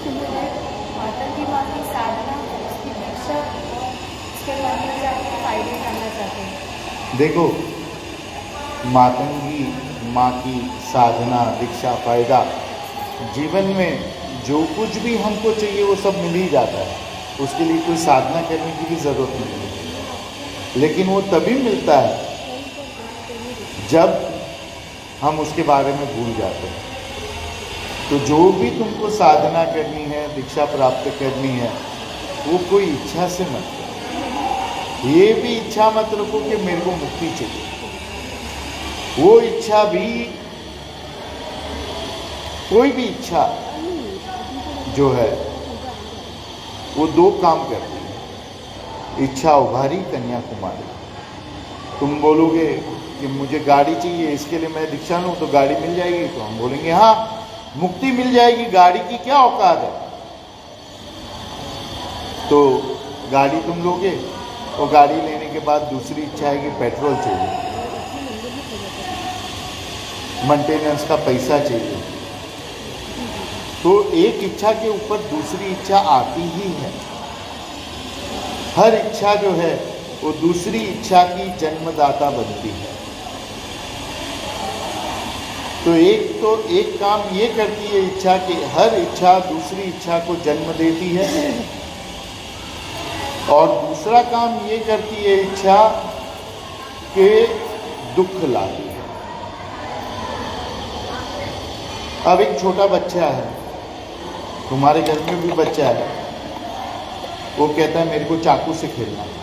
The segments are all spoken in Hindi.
माता की साधना, उसकी दीक्षा, उसके बारे में आपके फायदे जानना चाहते हैं। देखो, मातंगी माँ की साधना, दीक्षा, फायदा, जीवन में जो कुछ भी हमको चाहिए वो सब मिल ही जाता है। उसके लिए कोई साधना करने की भी ज़रूरत नहीं है। लेकिन वो तभी मिलता है जब हम उसके बारे में भूल जाते हैं। तो जो भी तुमको साधना करनी है, दीक्षा प्राप्त करनी है, वो कोई इच्छा से मत करो। ये भी इच्छा मत रखो कि मेरे को मुक्ति चाहिए। वो इच्छा भी, कोई भी इच्छा जो है वो दो काम करती है। इच्छा उभारी कन्याकुमारी। तुम बोलोगे कि मुझे गाड़ी चाहिए, इसके लिए मैं दीक्षा लूँ तो गाड़ी मिल जाएगी, तो हम बोलेंगे हाँ मुक्ति मिल जाएगी, गाड़ी की क्या औकात है। तो गाड़ी तुम लोगे, और गाड़ी लेने के बाद दूसरी इच्छा है कि पेट्रोल चाहिए, मेंटेनेंस का पैसा चाहिए। तो एक इच्छा के ऊपर दूसरी इच्छा आती ही है। हर इच्छा जो है वो दूसरी इच्छा की जन्मदाता बनती है। तो एक काम ये करती है इच्छा कि हर इच्छा दूसरी इच्छा को जन्म देती है, और दूसरा काम ये करती है इच्छा के दुख लाती है। अब एक छोटा बच्चा है, तुम्हारे घर में भी बच्चा है, वो कहता है मेरे को चाकू से खेलना है,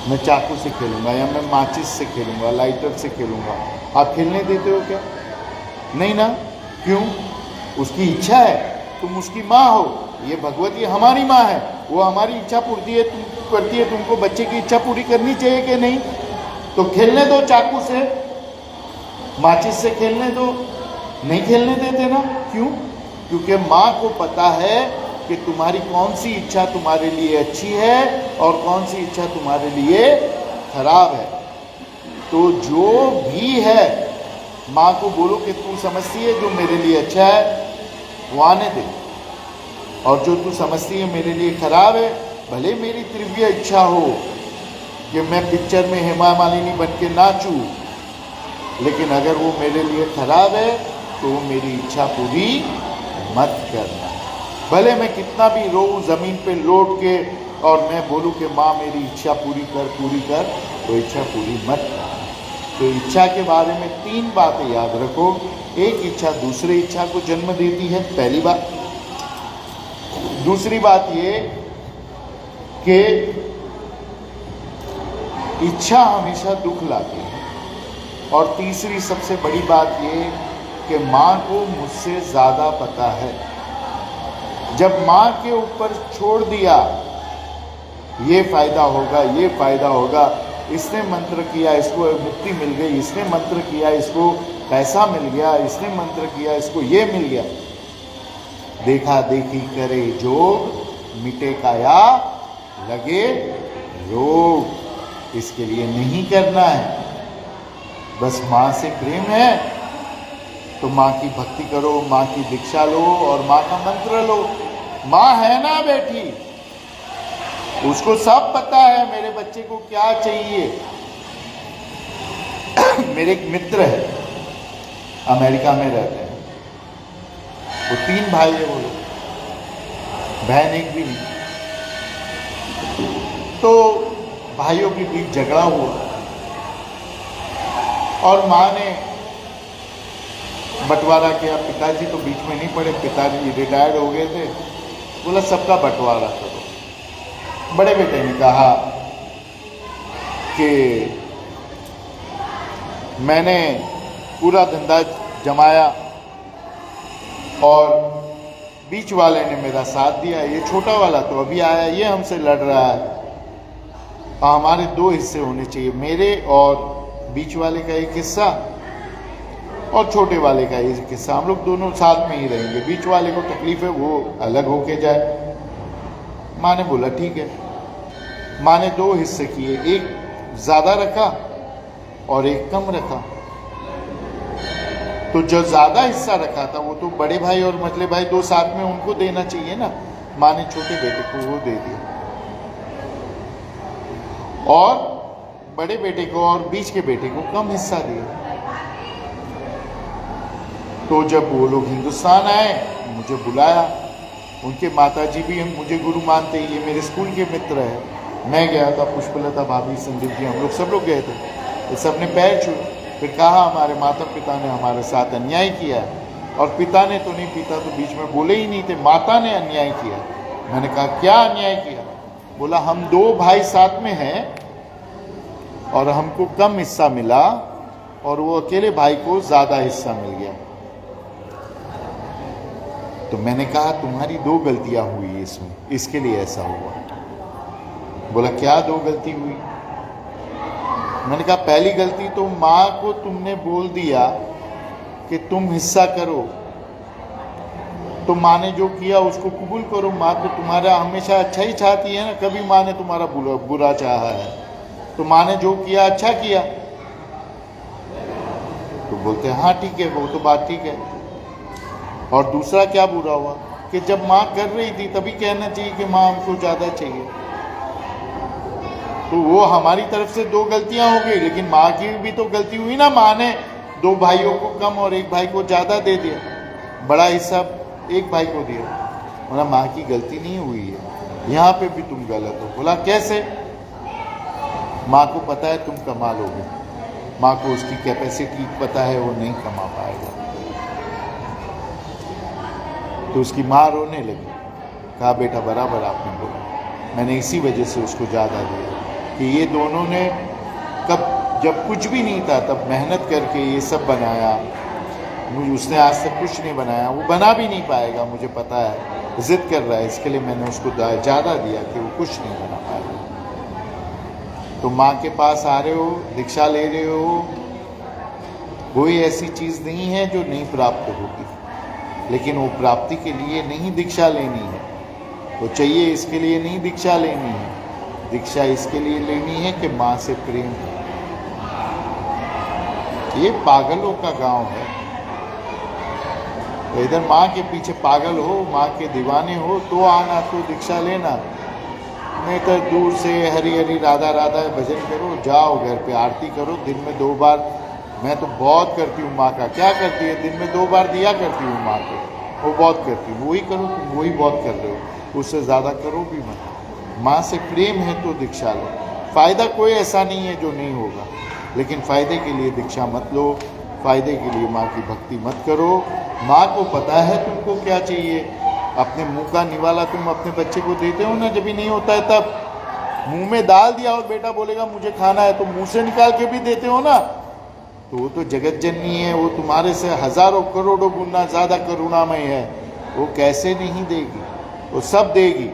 मैं चाकू से खेलूंगा, या मैं माचिस से खेलूंगा, लाइटर से खेलूंगा। आप खेलने देते हो क्या? नहीं ना। क्यों? उसकी इच्छा है, तुम उसकी माँ हो, ये भगवती हमारी माँ है, वो हमारी इच्छा पूर्ति है, तुम करती है, तुमको बच्चे की इच्छा पूरी करनी चाहिए कि नहीं? तो खेलने दो चाकू से, माचिस से खेलने दो। नहीं खेलने देते ना। क्यों? क्योंकि माँ को पता है कि तुम्हारी कौन सी इच्छा तुम्हारे लिए अच्छी है और कौन सी इच्छा तुम्हारे लिए खराब है। तो जो भी है, माँ को बोलो कि तू समझती है जो मेरे लिए अच्छा है वो आने दे, और जो तू समझती है मेरे लिए खराब है, भले मेरी तीव्र इच्छा हो कि मैं पिक्चर में हेमा मालिनी बन के नाचूं, लेकिन अगर वो मेरे लिए खराब है तो मेरी इच्छा पूरी मत करना। भले मैं कितना भी रोऊं ज़मीन पे लौट के और मैं बोलूं कि माँ मेरी इच्छा पूरी कर, तो इच्छा पूरी मत करना। तो इच्छा के बारे में 3 बातें याद रखो। एक इच्छा दूसरी इच्छा को जन्म देती है, पहली बात। दूसरी बात ये कि इच्छा हमेशा दुख लाती है। और तीसरी सबसे बड़ी बात ये कि माँ को मुझसे ज़्यादा पता है। जब माँ के ऊपर छोड़ दिया, ये फ़ायदा होगा, ये फ़ायदा होगा, इसने मंत्र किया इसको मुक्ति मिल गई, इसने मंत्र किया इसको पैसा मिल गया, इसने मंत्र किया इसको ये मिल गया, देखा देखी करे जोग, मिटे काया लगे रोग। इसके लिए नहीं करना है। बस माँ से प्रेम है तो माँ की भक्ति करो, माँ की दीक्षा लो और माँ का मंत्र लो। माँ है ना बैठी, उसको सब पता है मेरे बच्चे को क्या चाहिए। मेरे एक मित्र है, अमेरिका में रहते हैं, वो 3 भाई है, वो लोग, बहन एक भी नहीं। तो भाइयों के बीच झगड़ा हुआ और माँ ने बंटवारा किया। पिताजी तो बीच में नहीं पड़े, पिताजी रिटायर्ड हो गए थे। बोला सबका बंटवारा करो। बड़े बेटे ने कहा कि मैंने पूरा धंधा जमाया और बीच वाले ने मेरा साथ दिया, ये छोटा वाला तो अभी आया, ये हमसे लड़ रहा है। हमारे 2 हिस्से होने चाहिए, मेरे और बीच वाले का एक हिस्सा और छोटे वाले का एक हिस्सा। हम लोग दोनों साथ में ही रहेंगे, बीच वाले को तकलीफ है वो अलग होके जाए। माँ ने बोला ठीक है। माँ ने 2 हिस्से किए, एक ज़्यादा रखा और एक कम रखा। तो जो ज़्यादा हिस्सा रखा था वो तो बड़े भाई और मझले भाई दो साथ में उनको देना चाहिए ना, माँ ने छोटे बेटे को वो दे दिया, और बड़े बेटे को और बीच के बेटे को कम हिस्सा दिया। तो जब वो लोग हिंदुस्तान आए, मुझे बुलाया, उनके माताजी भी मुझे गुरु मानते हैं, ये मेरे स्कूल के मित्र हैं। मैं गया था, पुष्पलता भाभी, संदीप जी, हम लोग सब लोग गए थे। ये सब ने पैर छुए, फिर कहा हमारे माता पिता ने हमारे साथ अन्याय किया है। और पिता ने तो नहीं, पिता तो बीच में बोले ही नहीं थे, माता ने अन्याय किया। मैंने कहा क्या अन्याय किया? बोला हम दो भाई साथ में हैं और हमको कम हिस्सा मिला और वो अकेले भाई को ज्यादा हिस्सा मिल गया। तो मैंने कहा तुम्हारी दो गलतियां हुई इसमें, इसके लिए ऐसा हुआ। बोला क्या दो गलती हुई? मैंने कहा पहली गलती तो माँ को तुमने बोल दिया कि तुम हिस्सा करो, तो माँ ने जो किया उसको कबूल करो। माँ तो तुम्हारा हमेशा अच्छा ही चाहती है ना, कभी माँ ने तुम्हारा बुरा चाहा है? तो माँ ने जो किया अच्छा किया। तो बोलते हैं हाँ ठीक है, वो तो बात ठीक है। और दूसरा क्या बुरा हुआ कि जब माँ कर रही थी तभी कहना चाहिए कि माँ हमको ज़्यादा चाहिए। तो वो हमारी तरफ से दो गलतियां हो गई, लेकिन माँ की भी तो गलती हुई ना। माँ ने दो भाइयों को कम और एक भाई को ज़्यादा दे दिया, बड़ा हिस्सा एक भाई को दिया। बोला माँ की गलती नहीं हुई है, यहाँ पे भी तुम गलत हो। बोला कैसे? माँ को पता है तुम कमा लोगे, माँ को उसकी कैपेसिटी पता है, वो नहीं कमा पाएगा। तो उसकी माँ रोने लगी। कहा बेटा बराबर आपने बोला, मैंने इसी वजह से उसको ज़्यादा दिया कि ये दोनों ने जब कुछ भी नहीं था तब मेहनत करके ये सब बनाया। मुझे उसने आज तक कुछ नहीं बनाया, वो बना भी नहीं पाएगा, मुझे पता है। जिद कर रहा है, इसके लिए मैंने उसको ज़्यादा दिया कि वो कुछ नहीं बना पाएगा। तो माँ के पास आ रहे हो, दीक्षा ले रहे हो, कोई ऐसी चीज़ नहीं है जो नहीं प्राप्त होगी, लेकिन वो प्राप्ति के लिए नहीं दीक्षा लेनी है। वो चाहिए इसके लिए नहीं दीक्षा लेनी है, दीक्षा इसके लिए लेनी है कि माँ से प्रेम है। ये पागलों का गांव है। तो इधर माँ के पीछे पागल हो, माँ के दीवाने हो तो आना, तो दीक्षा लेना। नहीं तो दूर से हरी हरी राधा राधा भजन करो, जाओ घर पे आरती करो, दिन में 2 बार। मैं तो बहुत करती हूँ माँ का। क्या करती है? दिन में 2 बार दिया करती हूँ माँ को, वो बहुत करती हूँ। वही करो, तुम वही बहुत कर रहे हो, उससे ज़्यादा करो भी मत। माँ से प्रेम है तो दीक्षा लो। फ़ायदा कोई ऐसा नहीं है जो नहीं होगा, लेकिन फ़ायदे के लिए दीक्षा मत लो, फ़ायदे के लिए माँ की भक्ति मत करो। माँ को पता है तुमको क्या चाहिए। अपने मुंह का निवाला तुम अपने बच्चे को देते हो ना, जब भी नहीं होता है तब। मुंह में डाल दिया और बेटा बोलेगा मुझे खाना है, तो मुंह से निकाल के भी देते हो ना। तो वो तो जगत जननी है, वो तुम्हारे से हज़ारों करोड़ों गुना ज़्यादा करुणामय है। वो कैसे नहीं देगी? वो सब देगी,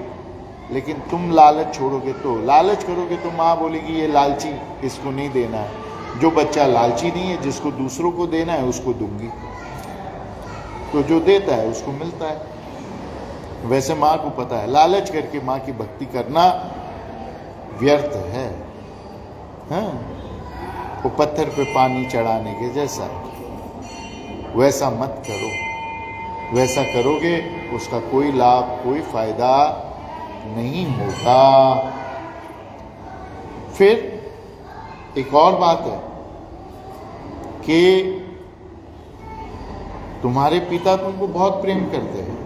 लेकिन तुम लालच छोड़ोगे तो। लालच करोगे तो माँ बोलेगी ये लालची, इसको नहीं देना है। जो बच्चा लालची नहीं है, जिसको दूसरों को देना है उसको दूंगी। तो जो देता है उसको मिलता है। वैसे माँ को पता है लालच करके माँ की भक्ति करना व्यर्थ है। हाँ, वो पत्थर पे पानी चढ़ाने के जैसा। वैसा मत करो। वैसा करोगे उसका कोई लाभ, कोई फायदा नहीं होगा। फिर एक और बात है कि तुम्हारे पिता तुमको बहुत प्रेम करते हैं,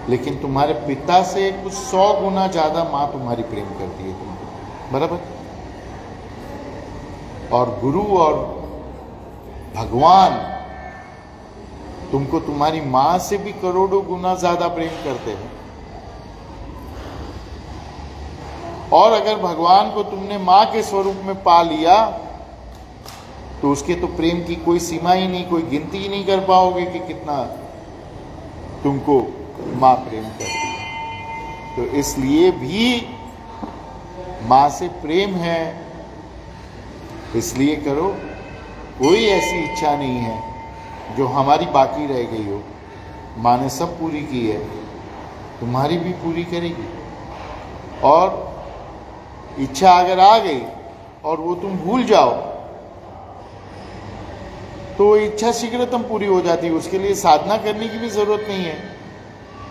लेकिन तुम्हारे पिता से कुछ 100 गुना ज़्यादा माँ तुम्हारी प्रेम करती है तुमको, बराबर? और गुरु और भगवान तुमको तुम्हारी माँ से भी करोड़ों गुना ज़्यादा प्रेम करते हैं। और अगर भगवान को तुमने माँ के स्वरूप में पा लिया तो उसके तो प्रेम की कोई सीमा ही नहीं, कोई गिनती ही नहीं कर पाओगे कि कितना तुमको माँ प्रेम करती है। तो इसलिए भी माँ से प्रेम है, इसलिए करो। कोई ऐसी इच्छा नहीं है जो हमारी बाकी रह गई हो। माँ ने सब पूरी की है, तुम्हारी भी पूरी करेगी। और इच्छा अगर आ गई और वो तुम भूल जाओ तो इच्छा शीघ्रतम पूरी हो जाती है। उसके लिए साधना करने की भी जरूरत नहीं है,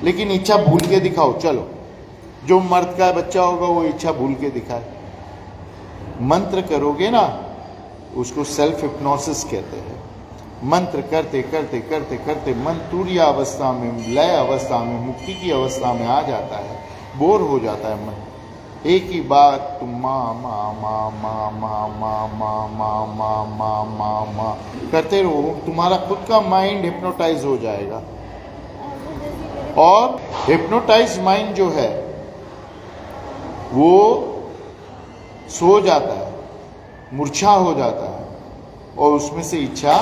लेकिन इच्छा भूल के दिखाओ। चलो, जो मर्द का बच्चा होगा वो इच्छा भूल के दिखाए। मंत्र करोगे ना, उसको सेल्फ हिप्नोसिस कहते हैं। मंत्र करते करते करते करते मन तुरीय अवस्था में, लय अवस्था में, मुक्ति की अवस्था में आ जाता है, बोर हो जाता है मन। एक ही बात तुम माँ माँ माँ माँ माँ माँ माँ माँ माँ माँ माँ माँ करते रहो, तुम्हारा खुद का माइंड हिप्नोटाइज हो जाएगा। और हिप्नोटाइज माइंड जो है वो सो जाता है, मूर्छा हो जाता है, और उसमें से इच्छा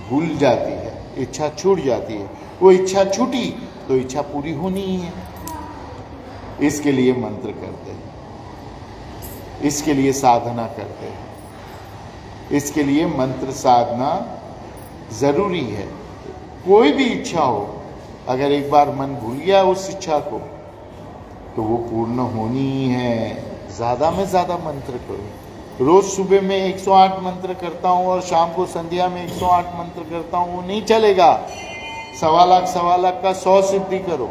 भूल जाती है, इच्छा छूट जाती है। वो इच्छा छूटी तो इच्छा पूरी होनी ही है। इसके लिए मंत्र करते हैं, इसके लिए साधना करते हैं, इसके लिए मंत्र साधना जरूरी है। कोई भी इच्छा हो, अगर एक बार मन भूल गया उस इच्छा को, तो वो पूर्ण होनी ही है। ज़्यादा में ज़्यादा मंत्र करो। रोज़ सुबह में 108 मंत्र करता हूँ और शाम को संध्या में 108 मंत्र करता हूँ, वो नहीं चलेगा। 1.25 लाख का 100 सिद्धि करो।